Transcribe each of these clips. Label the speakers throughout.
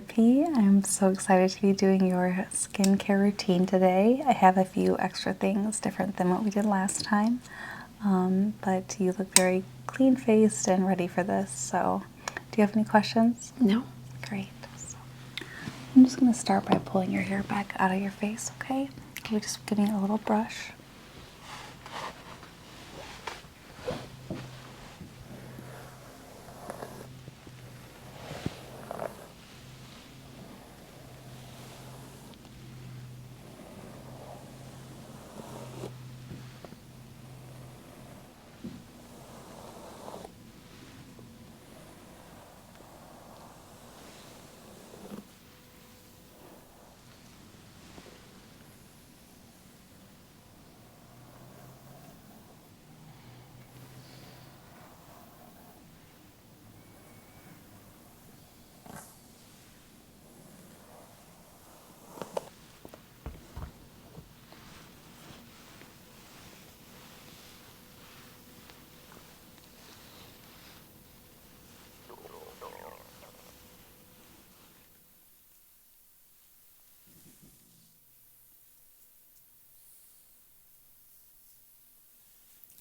Speaker 1: therapy. I'm so excited to be doing your skincare routine today. I have a few extra things different than what we did last time, but you look very clean-faced and ready for this. So, do you have any questions?
Speaker 2: No.
Speaker 1: Great. So, I'm just going to start by pulling your hair back out of your face, okay? We're just giving it a little brush.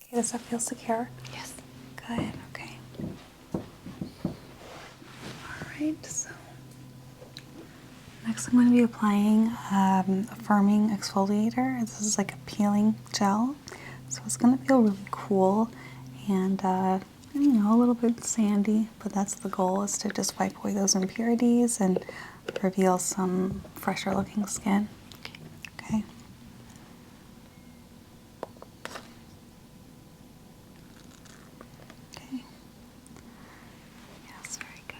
Speaker 1: Okay, does that feel secure?
Speaker 2: Yes.
Speaker 1: Good, okay. All right, so next I'm going to be applying a firming exfoliator. This is like a peeling gel, so it's going to feel really cool and you know, a little bit sandy, but that's the goal, is to just wipe away those impurities and reveal some fresher looking skin. Okay. Okay. Yes, very good.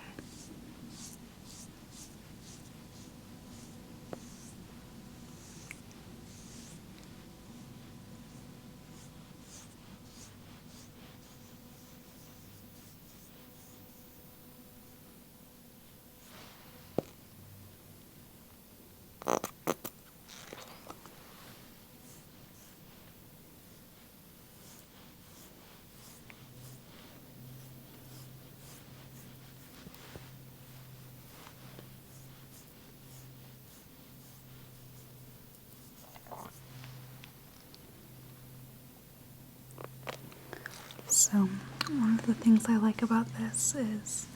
Speaker 1: So, one of the things I like about this is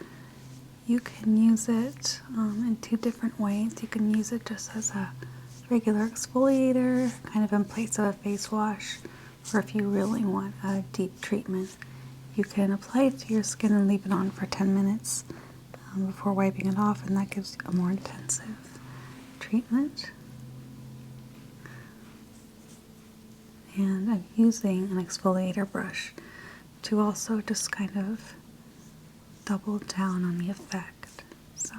Speaker 1: you can use it in two different ways. You can use it just as a regular exfoliator, kind of in place of a face wash, or if you really want a deep treatment, you can apply it to your skin and leave it on for 10 minutes before wiping it off, and that gives you a more intensive treatment. And I'm using an exfoliator brush to also just kind of double down on the effect. So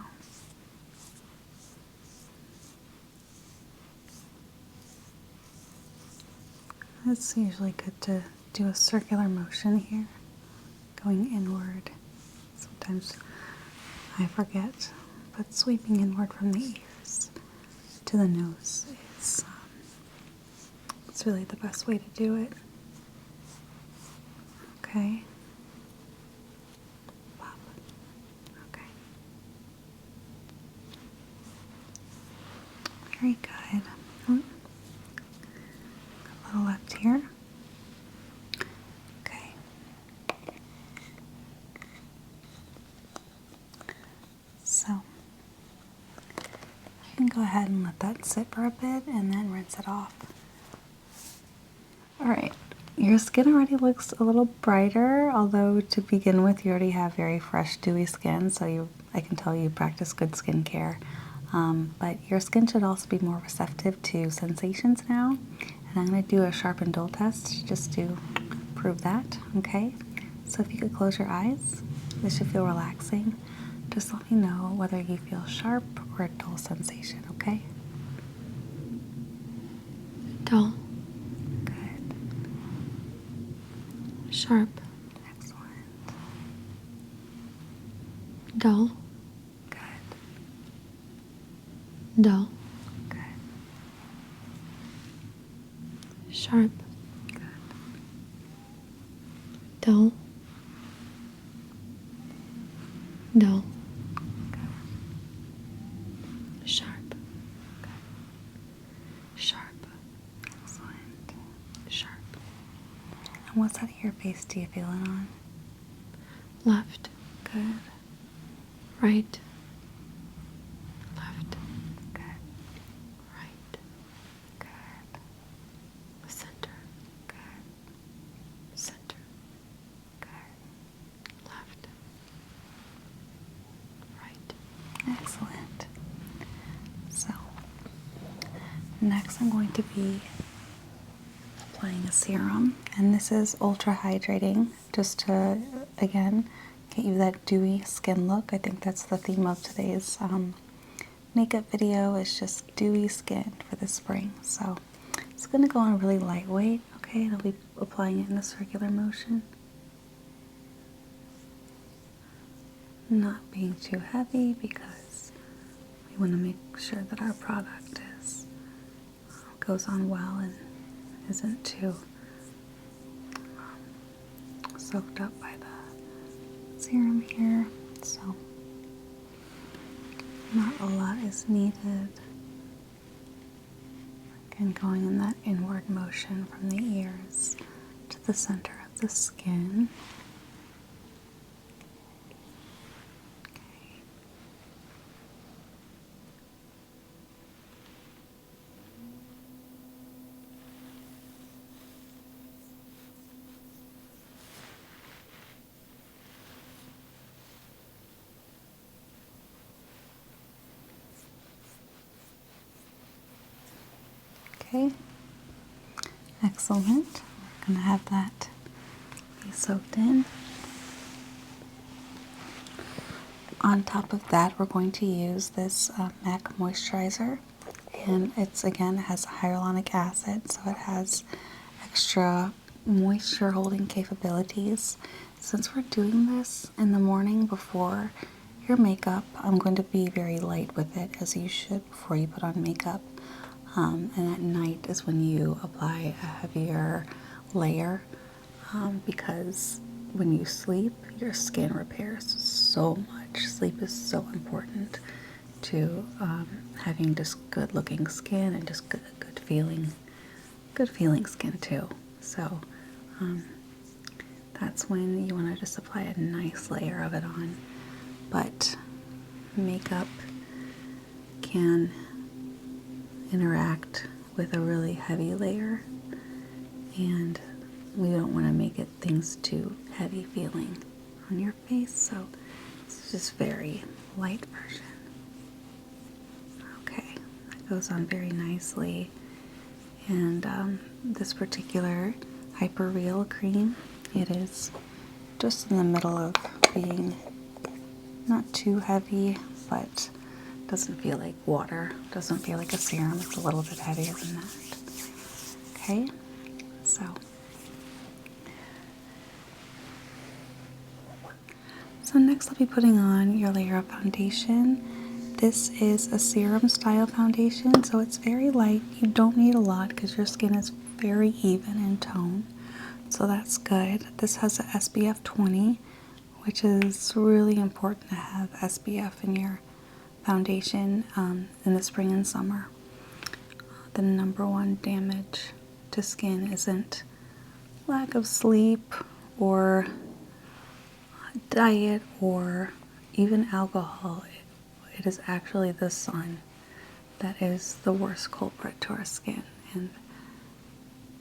Speaker 1: it's usually good to do a circular motion here, going inward. Sometimes I forget, but sweeping inward from the ears to the nose is it's really the best way to do it. Okay. Pop. Okay. Very good. A little left here. Okay. So you can go ahead and let that sit for a bit and then rinse it off. Alright, your skin already looks a little brighter, although to begin with you already have very fresh, dewy skin, so I can tell you practice good skincare. But your skin should also be more receptive to sensations now, and I'm going to do a sharp and dull test just to prove that, okay? So if you could close your eyes, this should feel relaxing. Just let me know whether you feel sharp or a dull sensation, okay?
Speaker 2: Dull.
Speaker 1: Good.
Speaker 2: Sharp.
Speaker 1: Excellent.
Speaker 2: Dull.
Speaker 1: Good.
Speaker 2: Dull.
Speaker 1: Good.
Speaker 2: Sharp.
Speaker 1: Good.
Speaker 2: Dull. Dull.
Speaker 1: And what side of your face do you feel it on?
Speaker 2: Left.
Speaker 1: Good.
Speaker 2: Right. Left.
Speaker 1: Good.
Speaker 2: Right.
Speaker 1: Good.
Speaker 2: Center.
Speaker 1: Good.
Speaker 2: Center.
Speaker 1: Good.
Speaker 2: Left. Right.
Speaker 1: Excellent. So, next I'm going to be applying a serum, and this is ultra hydrating, just to, again, get you that dewy skin look. I think that's the theme of today's makeup video, is just dewy skin for the spring. So it's going to go on really lightweight, okay, and I'll be applying it in a circular motion. Not being too heavy because we want to make sure that our product goes on well and isn't too soaked up by the serum here. So not a lot is needed. Again, going in that inward motion from the ears to the center of the skin. Okay, excellent. We're going to have that be soaked in. On top of that, we're going to use this MAC moisturizer, and it's, again, has hyaluronic acid, so it has extra moisture holding capabilities. Since we're doing this in the morning before your makeup, I'm going to be very light with it, as you should before you put on makeup. And at night is when you apply a heavier layer, because when you sleep, your skin repairs so much. Sleep is so important to having just good looking skin and just good feeling skin too. So that's when you want to just apply a nice layer of it on. But makeup can interact with a really heavy layer, and we don't want to make it things too heavy feeling on your face, so it's just very light version. Okay, that goes on very nicely. And this particular Hyper Real cream, it is just in the middle of being not too heavy, but doesn't feel like water, doesn't feel like a serum. It's a little bit heavier than that. Okay, so next I'll be putting on your layer of foundation. This is a serum style foundation, so it's very light. You don't need a lot because your skin is very even in tone, so that's good. This has a SPF 20, which is really important to have SPF in your foundation in the spring and summer. The number one damage to skin isn't lack of sleep or diet or even alcohol. It is actually the sun that is the worst culprit to our skin. And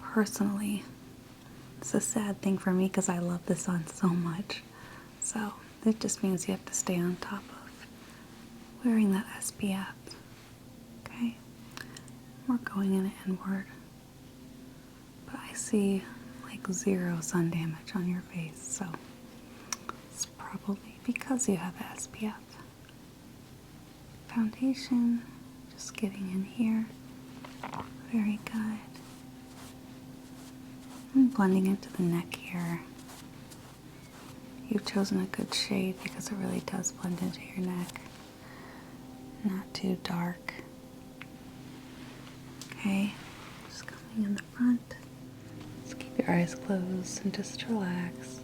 Speaker 1: personally, it's a sad thing for me because I love the sun so much. So it just means you have to stay on top of wearing that SPF. Okay, we're going in inward, but I see like 0 sun damage on your face, so it's probably because you have SPF. Foundation, just getting in here. Very good. I'm blending into the neck here. You've chosen a good shade because it really does blend into your neck. Not too dark. Okay, just coming in the front. Just keep your eyes closed and just relax.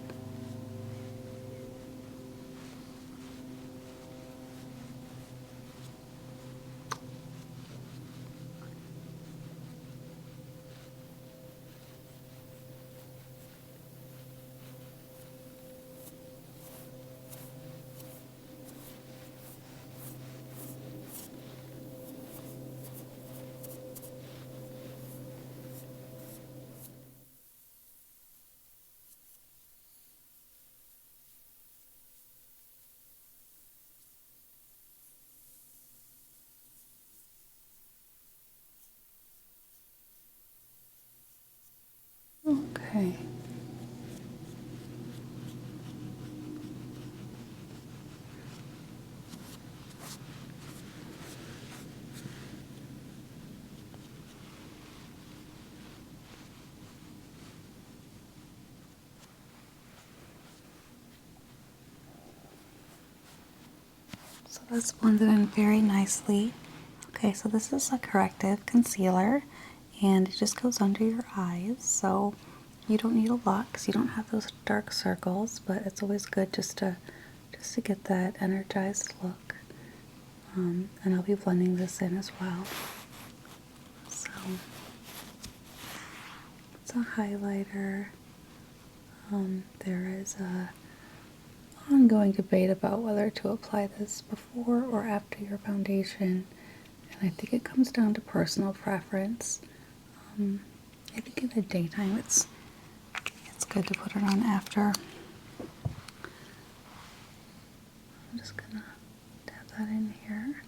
Speaker 1: Okay. So that's blended in very nicely. Okay, so this is a corrective concealer and it just goes under your eyes. So you don't need a lot because you don't have those dark circles, but it's always good just to get that energized look. And I'll be blending this in as well. So it's a highlighter. There is a ongoing debate about whether to apply this before or after your foundation, and I think it comes down to personal preference. I think in the daytime it's good to put it on after. I'm just gonna dab that in here.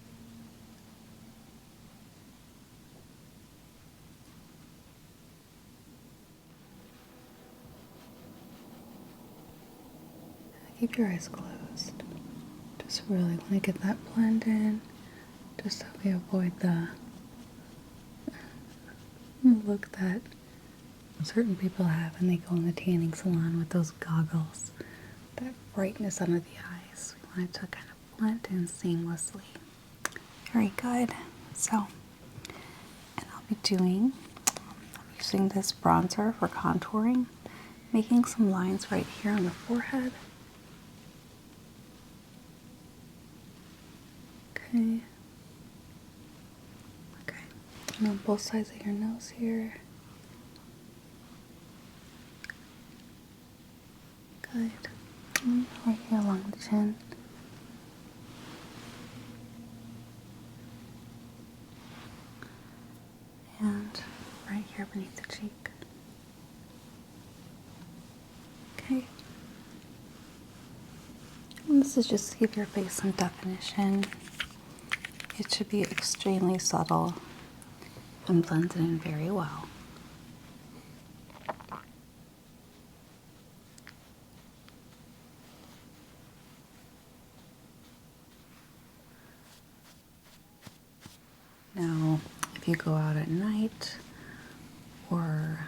Speaker 1: Keep your eyes closed. Just really want to get that blend in, just so we avoid the look that certain people have when they go in the tanning salon with those goggles. That brightness under the eyes. We want it to kind of blend in seamlessly. Very good. So, and I'll be using this bronzer for contouring, making some lines right here on the forehead. Okay. Okay. And on both sides of your nose here. Good. And right here along the chin. And right here beneath the cheek. Okay. And this is just to give your face some definition. It should be extremely subtle and blends in very well. Now, if you go out at night or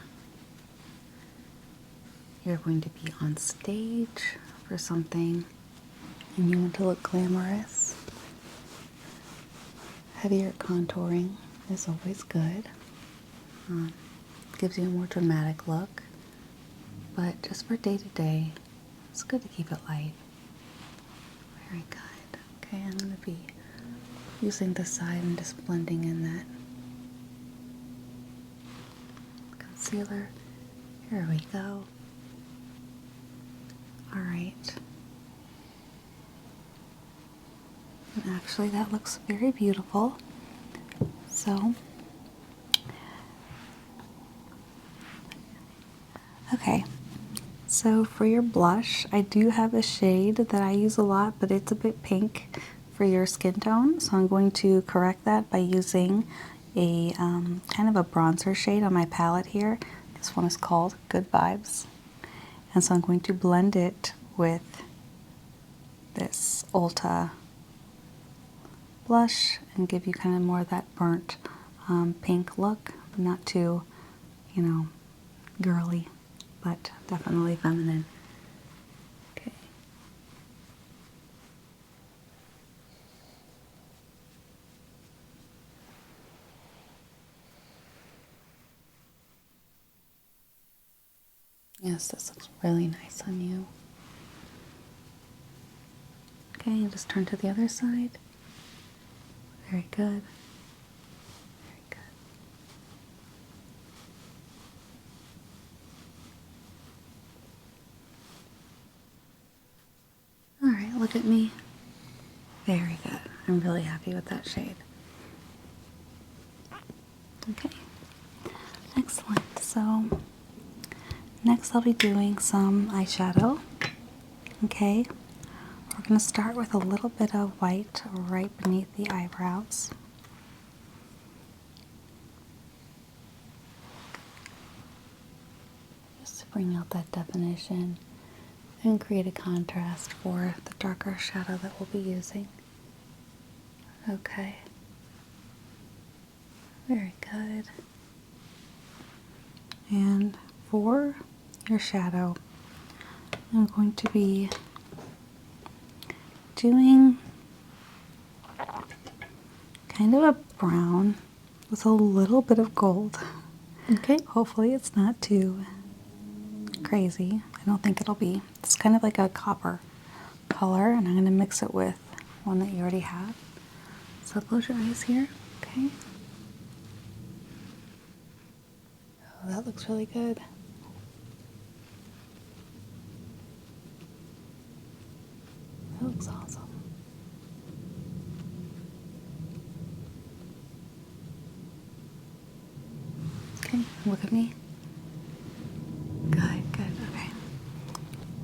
Speaker 1: you're going to be on stage for something and you want to look glamorous, heavier contouring is always good. Gives you a more dramatic look, but just for day to day, it's good to keep it light. Very good. Okay, I'm going to be using this side and just blending in that concealer. Here we go. Alright. And actually that looks very beautiful. So, okay. So for your blush, I do have a shade that I use a lot, but it's a bit pink for your skin tone. So I'm going to correct that by using a kind of a bronzer shade on my palette here. This one is called Good Vibes. And so I'm going to blend it with this Ulta blush and give you kind of more of that burnt pink look, but not too, girly, but definitely feminine. Okay. Yes, this looks really nice on you. Okay, and just turn to the other side. Very good. Very good. All right, look at me. Very good. I'm really happy with that shade. Okay. Excellent. So next I'll be doing some eyeshadow. Okay. We're going to start with a little bit of white right beneath the eyebrows. just to bring out that definition and create a contrast for the darker shadow that we'll be using. Okay. Very good. And for your shadow, I'm going to be doing kind of a brown with a little bit of gold.
Speaker 2: Okay.
Speaker 1: Hopefully it's not too crazy. I don't think it'll be. It's kind of like a copper color, and I'm going to mix it with one that you already have. So close your eyes here, okay? Oh, that looks really good. That looks awesome. Okay, look at me. Good, good, okay.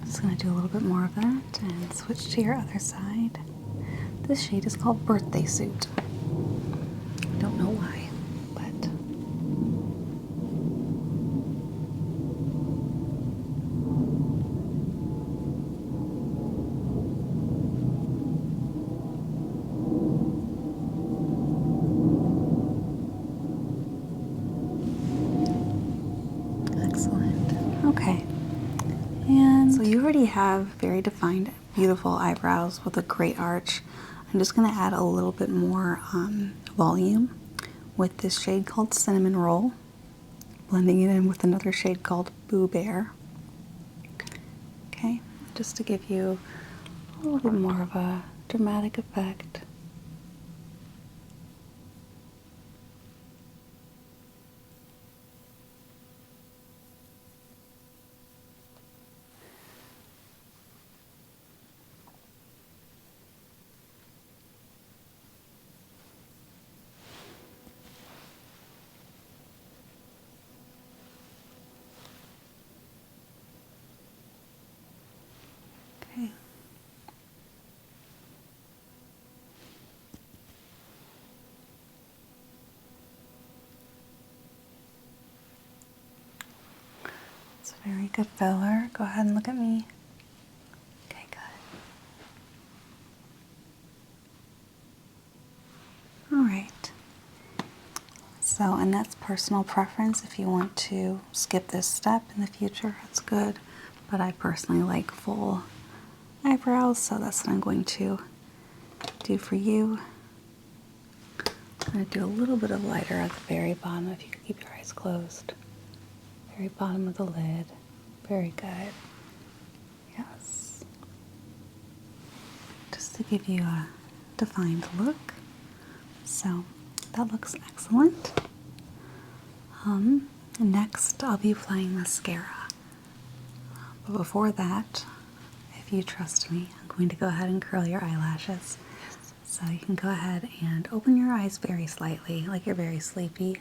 Speaker 1: I'm just going to do a little bit more of that and switch to your other side. This shade is called Birthday Suit. I don't know why, but excellent. Okay. And so you already have very defined, beautiful eyebrows with a great arch. I'm just going to add a little bit more volume with this shade called Cinnamon Roll, blending it in with another shade called Boo Bear. Okay, just to give you a little bit more of a dramatic effect. Okay. It's a very good filler. Go ahead and look at me. Okay, good. All right. So, and that's personal preference. If you want to skip this step in the future, it's good. But I personally like full eyebrows, so that's what I'm going to do for you. I'm going to do a little bit of lighter at the very bottom. If you could keep your eyes closed. Very bottom of the lid. Very good. Yes. Just to give you a defined look. So that looks excellent. Next I'll be applying mascara. But before that, if you trust me, I'm going to go ahead and curl your eyelashes. So you can go ahead and open your eyes very slightly, like you're very sleepy.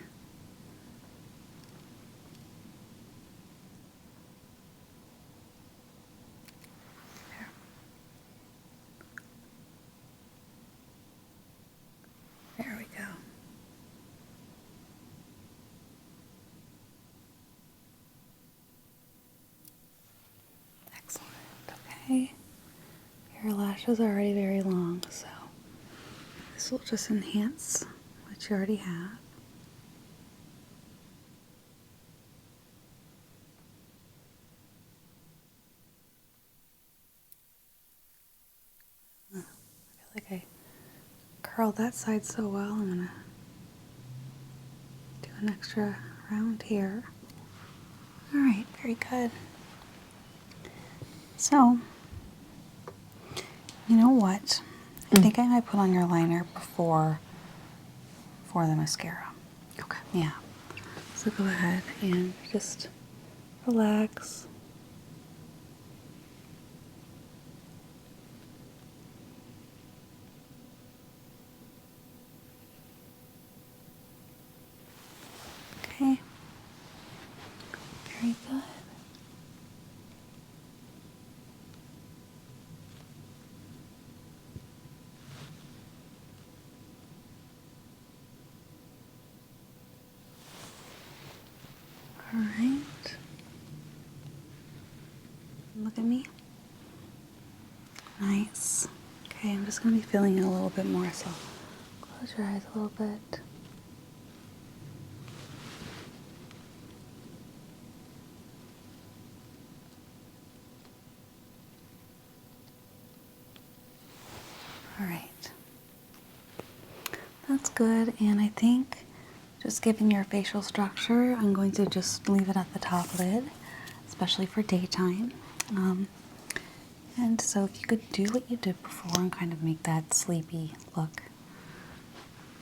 Speaker 1: There we go. Excellent. Okay. Your lashes are already very long, so this will just enhance what you already have. I feel like I curled that side so well. I'm gonna do an extra round here. All right, very good. So, you know what? I think I might put on your liner before for the mascara.
Speaker 2: Okay.
Speaker 1: Yeah. So go ahead and just relax. Okay. Very good. All right. Look at me. Nice. Okay, I'm just going to be filling in a little bit more, so close your eyes a little bit. All right. That's good, and I think just given your facial structure, I'm going to just leave it at the top lid, especially for daytime. And so if you could do what you did before and kind of make that sleepy look.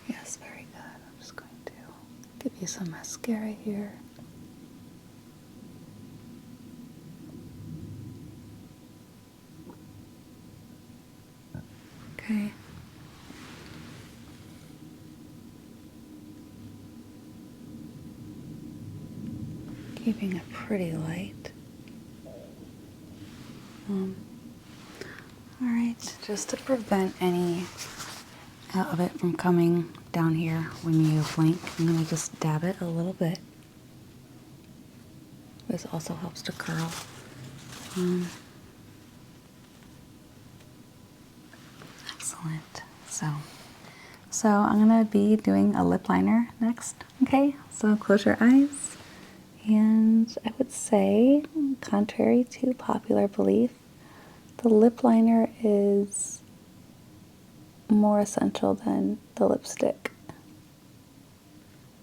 Speaker 1: Yes, very good. I'm just going to give you some mascara here. Okay. Keeping it pretty light. All right, just to prevent any of it from coming down here when you blink, I'm going to just dab it a little bit. This also helps to curl. Excellent. So I'm going to be doing a lip liner next, okay? So close your eyes. And I would say, contrary to popular belief, the lip liner is more essential than the lipstick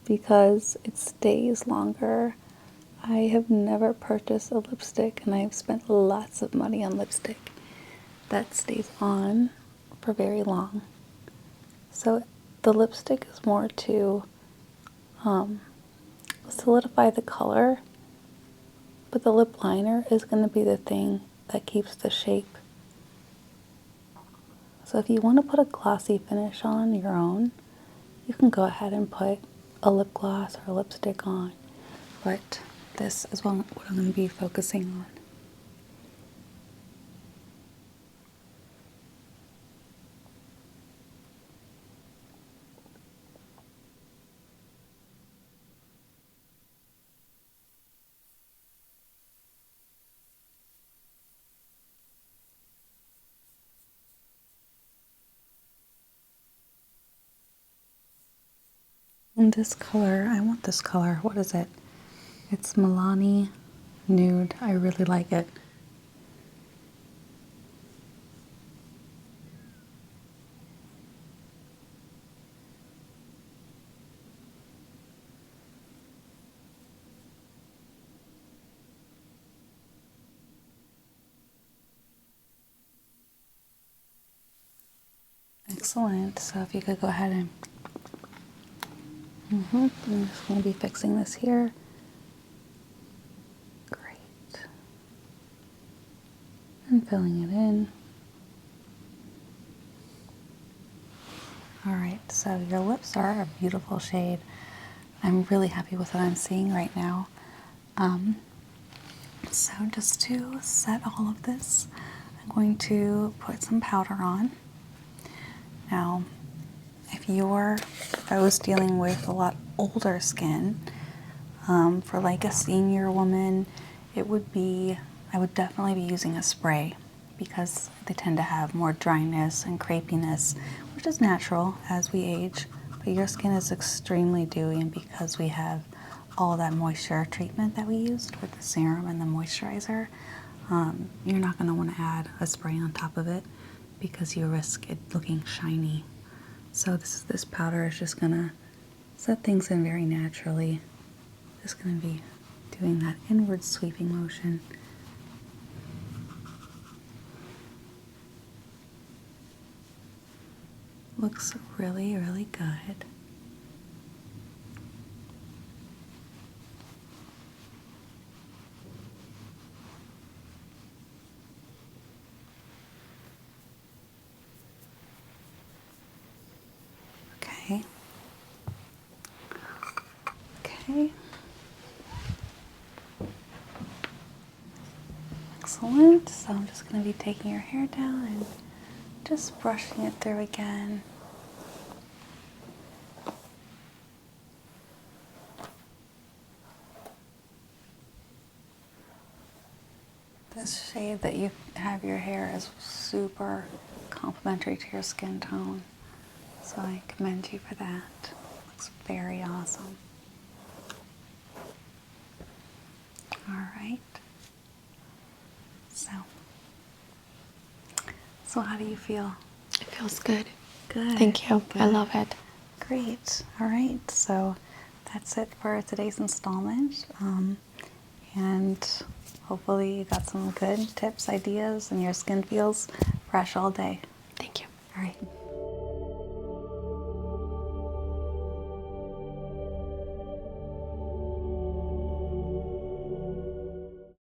Speaker 1: because it stays longer. I have never purchased a lipstick, and I have spent lots of money on lipstick that stays on for very long. So the lipstick is more to solidify the color, but the lip liner is going to be the thing that keeps the shape. So if you want to put a glossy finish on your own, you can go ahead and put a lip gloss or a lipstick on, but this is what I'm going to be focusing on. And this color, I want this color. What is it? It's Milani Nude. I really like it. Excellent. So if you could go ahead and I'm just going to be fixing this here. Great. And filling it in. All right, so your lips are a beautiful shade. I'm really happy with what I'm seeing right now. So just to set all of this, I'm going to put some powder on. Now, if I was dealing with a lot older skin, for like a senior woman, I would definitely be using a spray because they tend to have more dryness and crepiness, which is natural as we age. But your skin is extremely dewy, and because we have all that moisture treatment that we used with the serum and the moisturizer, you're not going to want to add a spray on top of it because you risk it looking shiny. So this powder is just going to set things in very naturally. Just going to be doing that inward sweeping motion. Looks really, really good. Okay. Okay. Excellent. So I'm just going to be taking your hair down and just brushing it through again. This shade that you have your hair is super complementary to your skin tone. So I commend you for that. Looks very awesome. All right. So how do you feel?
Speaker 2: It feels good.
Speaker 1: Good.
Speaker 2: Thank you.
Speaker 1: Good.
Speaker 2: I love it.
Speaker 1: Great. All right. So that's it for today's installment. And hopefully you got some good tips, ideas, and your skin feels fresh all day.
Speaker 2: Thank you.
Speaker 1: All right.